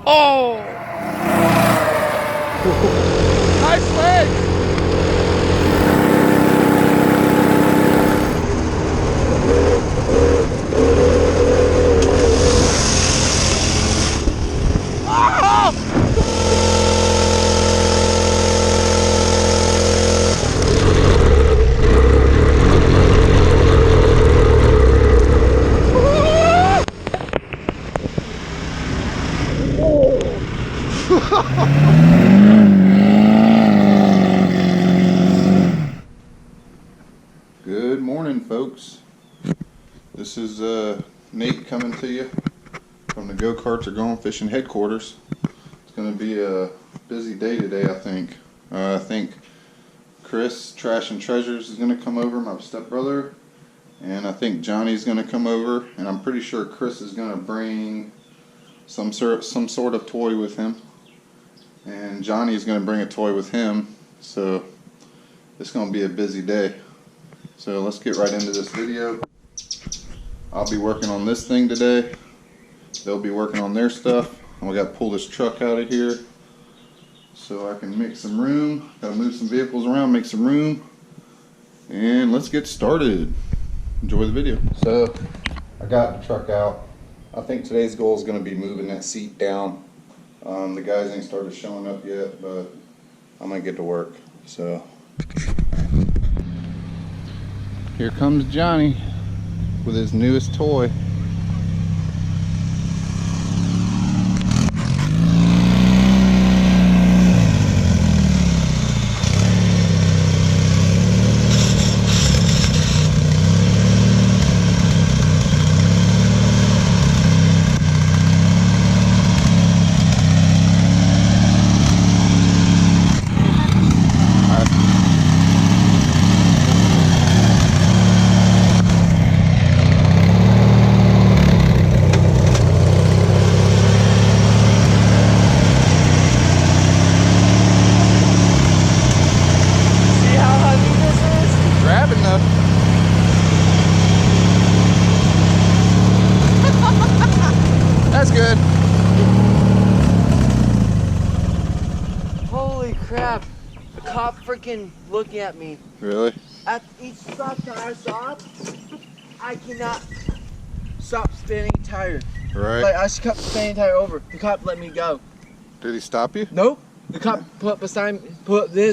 Oh! Nice leg! Good morning, folks. This is Nate coming to you from the Go-Karts Are Going Fishing headquarters. It's going to be a busy day today, I think. I think Chris, Trash and Treasures, is going to come over, my stepbrother, and I think Johnny's going to come over, and I'm pretty sure Chris is going to bring some sort of toy with him, and Johnny's going to bring a toy with him. So it's going to be a busy day. So let's get right into this video. I'll be working on this thing today. They'll be working on their stuff. And we got to pull this truck out of here so I can make some room. Got to move some vehicles around, make some room. And let's get started. Enjoy the video. So I got the truck out. I think today's goal is going to be moving that seat down. The guys ain't started showing up yet, but I'm going to get to work. So here comes Johnny with his newest toy. That's good. Holy crap. The cop freaking looking at me. Really? At each stop that I stop, I cannot stop spinning tire. Right. Like I kept spinning tire over. The cop let me go. Did he stop you? Nope. The cop put this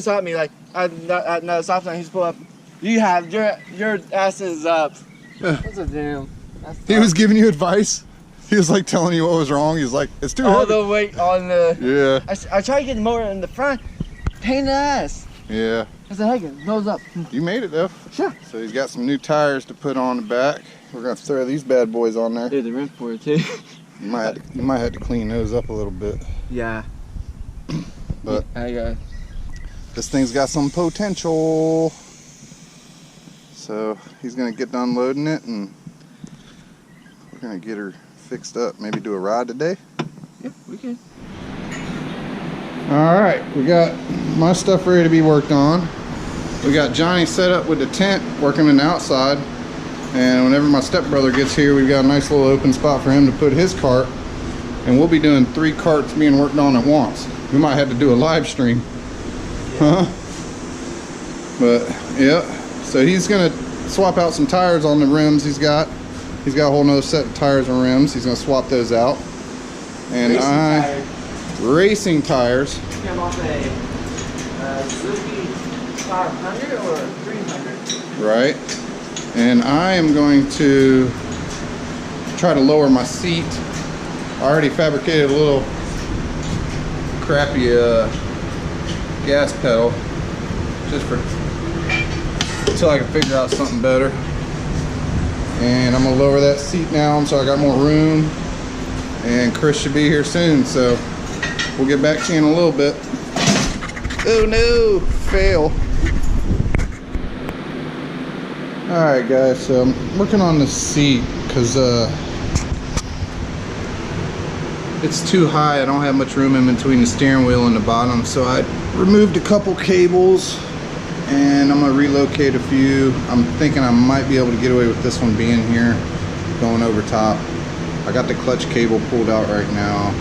at me like at another stop sign. He's pulled up. You have your ass is up. That's a damn. He was giving you advice. He was like telling you what was wrong. He's like, it's too all heavy. the weight on the. Yeah. I tried to get the motor in the front. Pain in the ass. Yeah. I said, hey, nose up. You made it though. Sure. So he's got some new tires to put on the back. We're gonna throw these bad boys on there. Dude, the rim for it too. You might have to clean those up a little bit. Yeah. But I this thing's got some potential. So he's gonna get done loading it and we're gonna get her fixed up. Maybe do a ride today. Yeah, we can. All right, we got my stuff ready to be worked on. We got Johnny set up with the tent, working in the outside. And whenever my stepbrother gets here, we've got a nice little open spot for him to put his cart. And we'll be doing 3 carts being worked on at once. We might have to do a live stream. Yeah. Huh? But yeah, so he's gonna swap out some tires on the rims he's got. He's got a whole nother set of tires and rims. He's gonna swap those out. And racing tires. Came off a Suzuki 500 or 300. Right. And I am going to try to lower my seat. I already fabricated a little crappy gas pedal just for until I can figure out something better. And I'm gonna lower that seat now so I got more room. And Chris should be here soon, so we'll get back to you in a little bit. Oh no, fail. Alright guys, so I'm working on the seat because it's too high. I don't have much room in between the steering wheel and the bottom, so I removed a couple cables and I'm gonna relocate a few. I'm thinking I might be able to get away with this one being here, going over top. I got the clutch cable pulled out right now.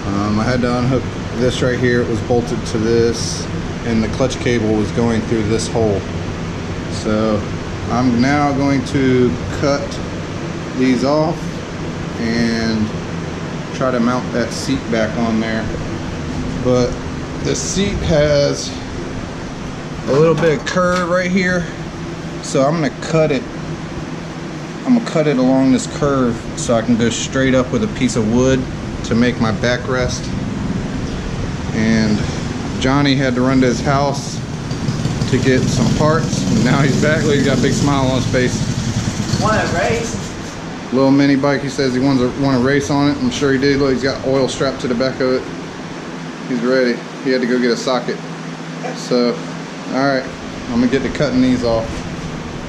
I had to unhook this right here. It was bolted to this, and the clutch cable was going through this hole. So I'm now going to cut these off and try to mount that seat back on there. But the seat has a little bit of curve right here, so I'm gonna cut it. I'm gonna cut it along this curve so I can go straight up with a piece of wood to make my backrest. And Johnny had to run to his house to get some parts, and now he's back. Look, he's got a big smile on his face. Want to race? Little mini bike. He says he wants to race on it. I'm sure he did. Look, he's got oil strapped to the back of it. He's ready. He had to go get a socket. So, all right, I'm gonna get to cutting these off.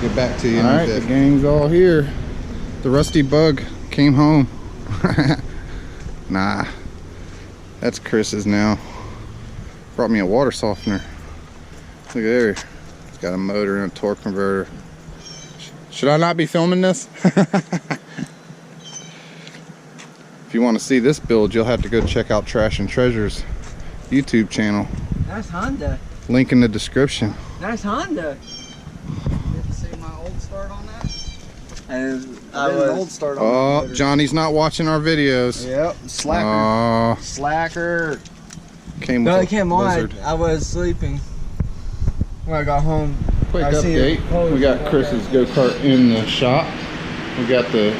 Get back to you. All right, the gang's all here. The rusty bug came home. Nah, that's Chris's now. Brought me a water softener. Look at there. It's got a motor and a torque converter. Should I not be filming this? If you want to see this build, you'll have to go check out Trash and Treasure's YouTube channel. Nice Honda. Link in the description. Nice Honda. Did you see my old start on that? And I did an old start on Oh, Johnny's not watching our videos. Yep, slacker. Oh, Slacker. came no, with it came a on. blizzard. I was sleeping when I got home. Quick I see update. it. Holy We got shit. Chris's go-kart in the shop. We got the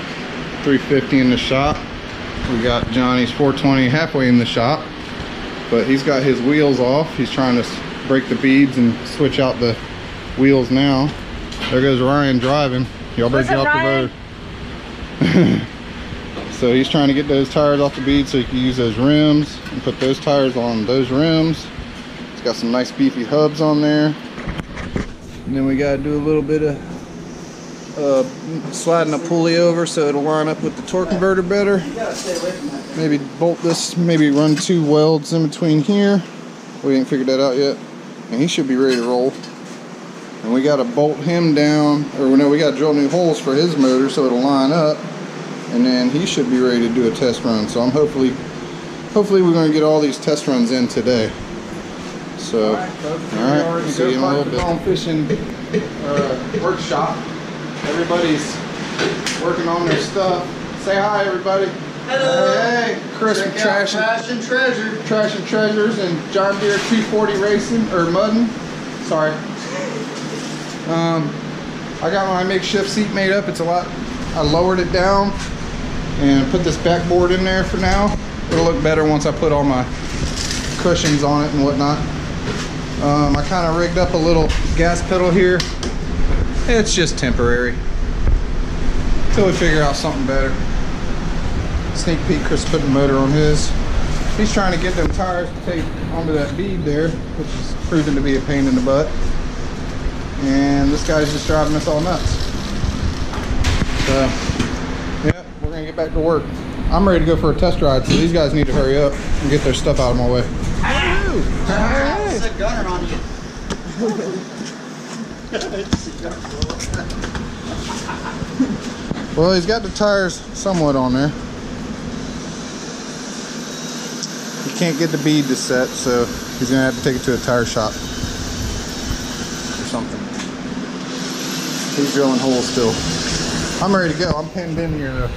350 in the shop. We got Johnny's 420 halfway in the shop. But he's got his wheels off. He's trying to break the beads and switch out the wheels now. There goes Ryan driving. Y'all better get off the road. So he's trying to get those tires off the bead so he can use those rims and put those tires on those rims. It's got some nice beefy hubs on there. And then we got to do a little bit of sliding a pulley over so it'll line up with the torque converter better. Maybe bolt this, maybe run 2 welds in between here. We ain't figured that out yet. And he should be ready to roll. And we got to bolt him down, or no, we got to drill new holes for his motor so it'll line up. And then he should be ready to do a test run. So I'm hopefully we're going to get all these test runs in today. So, all right, see you in a little bit. On fishing workshop. Everybody's working on their stuff. Say hi, everybody. Hello. Hey, Chris from Trash and Treasures and John Deere 240 Racing or Muddin. Sorry. I got my makeshift seat made up. It's a lot. I lowered it down and put this backboard in there for now. It'll look better once I put all my cushions on it and whatnot. I kind of rigged up a little gas pedal here. It's just temporary till we figure out something better. Sneak peek, Chris put the motor on his. He's trying to get them tires to take onto that bead there, which is proving to be a pain in the butt. And this guy's just driving us all nuts. So, yeah, we're gonna get back to work. I'm ready to go for a test ride, so these guys need to hurry up and get their stuff out of my way. It's a gunner on you. Well, he's got the tires somewhat on there. He can't get the bead to set, so he's gonna have to take it to a tire shop or something. He's drilling holes still. I'm ready to go. I'm pinned in here though.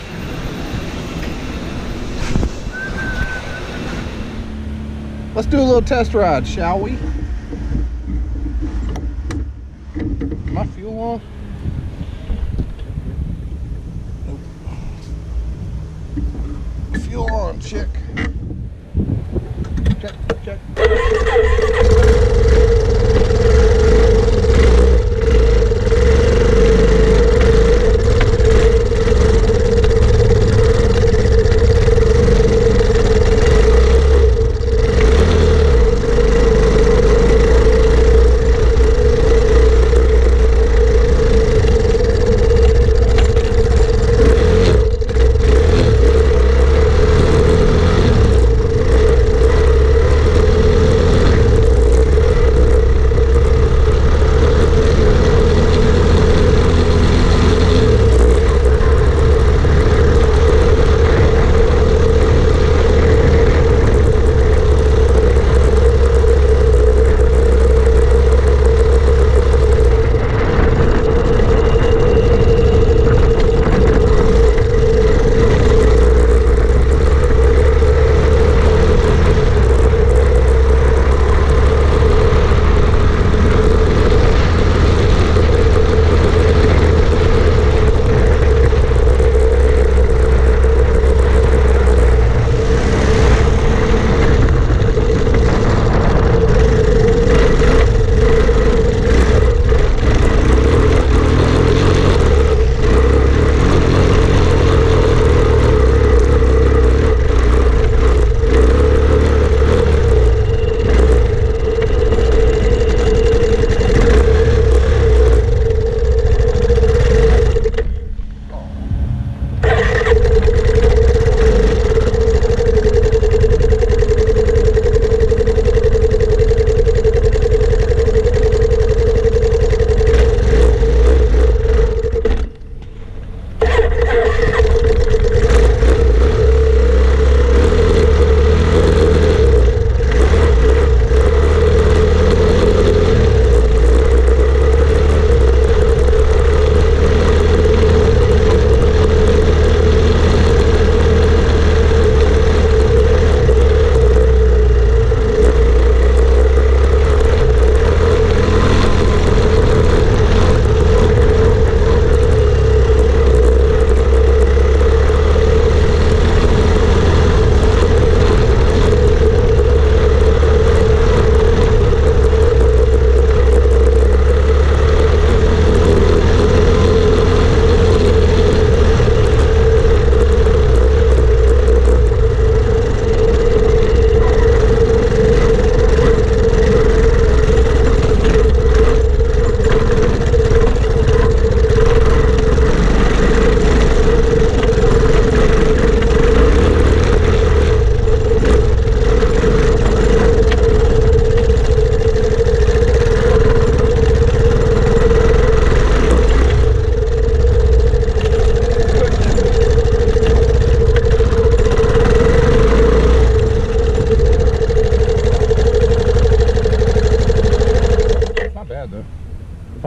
Let's do a little test ride, shall we? My fuel on? Nope. Fuel on, check. Check.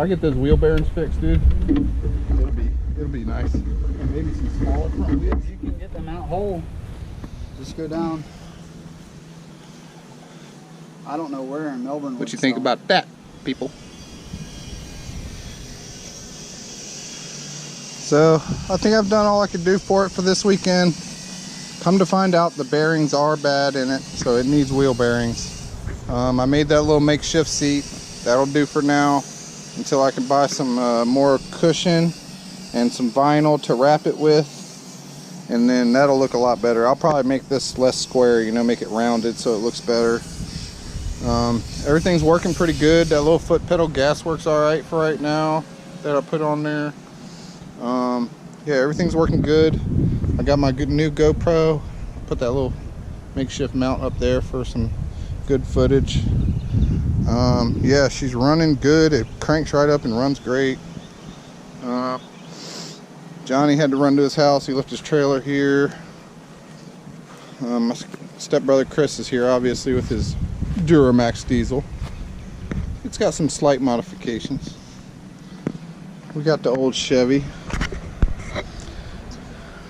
I get those wheel bearings fixed, dude, it'll be nice. And maybe some smaller front wheels. You can get them out whole. Just go down. I don't know where in Melbourne. What you think about that, people? So I think I've done all I could do for it for this weekend. Come to find out, the bearings are bad in it, so it needs wheel bearings. I made that little makeshift seat. That'll do for now until I can buy some more cushion and some vinyl to wrap it with, and then that'll look a lot better. I'll probably make this less square, you know, make it rounded so it looks better. Everything's working pretty good. That little foot pedal gas works all right for right now that I put on there. Yeah, everything's working good. I got my new GoPro. Put that little makeshift mount up there for some good footage. Yeah, she's running good. It cranks right up and runs great. Johnny had to run to his house. He left his trailer here. My stepbrother Chris is here, obviously, with his Duramax diesel. It's got some slight modifications. We got the old Chevy.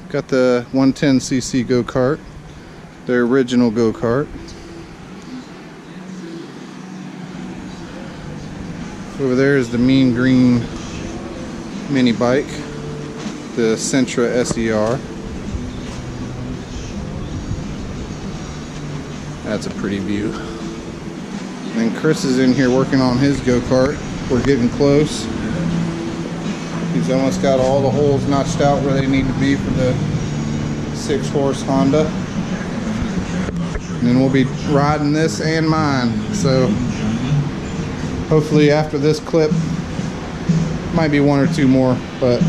Got the 110cc go-kart, the original go-kart. Over there is the mean green mini bike, the Sentra SER. That's a pretty view. And Chris is in here working on his go-kart. We're getting close. He's almost got all the holes notched out where they need to be for the 6-horse Honda. And then we'll be riding this and mine. So hopefully after this clip, might be one or two more, but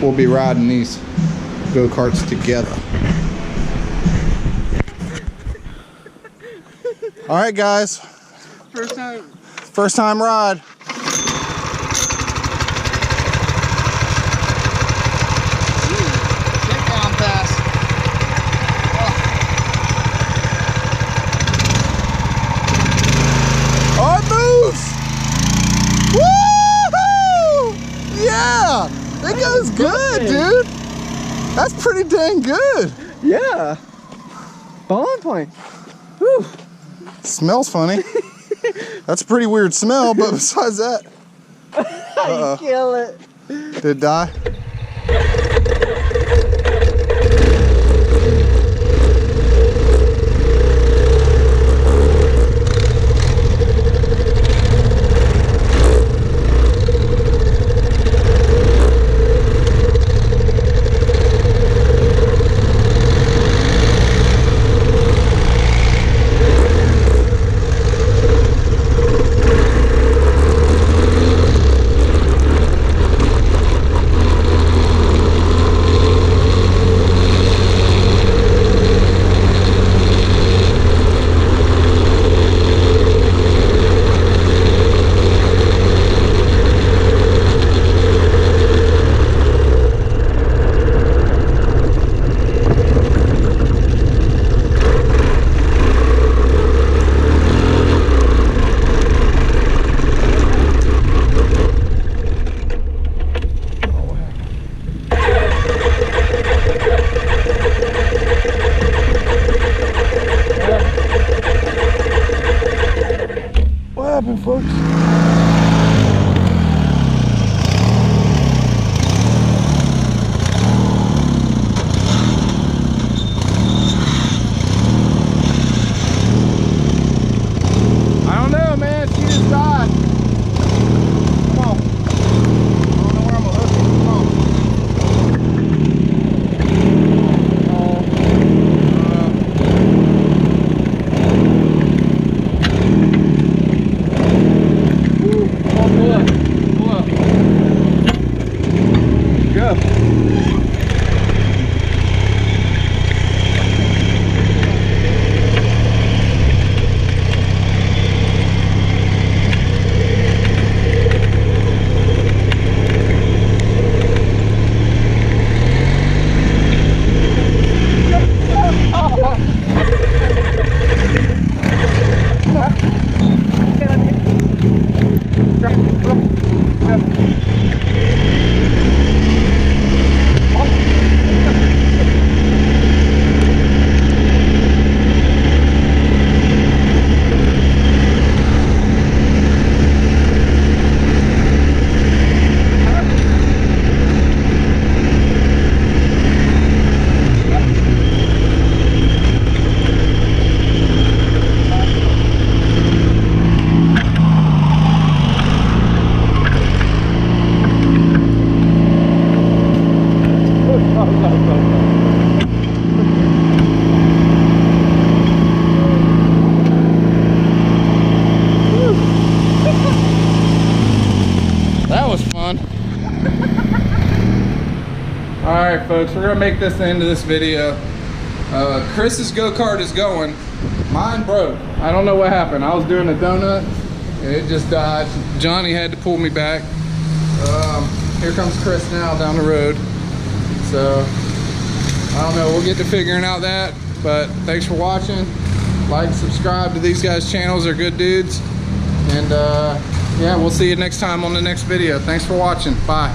we'll be riding these go-karts together. All right, guys. First time ride. Yeah, it goes good, dude. That's pretty dang good. Yeah. Ball point. Whew. Smells funny. That's a pretty weird smell, but besides that. You kill it. Did it die? folks, we're gonna make this the end of this video. Chris's go-kart is going. Mine broke. I don't know what happened. I was doing a donut and it just died. Johnny had to pull me back. Here comes Chris now down the road. So I don't know, we'll get to figuring out that, but thanks for watching. Like, subscribe to these guys' channels, they're good dudes. And yeah, we'll see you next time on the next video. Thanks for watching, bye.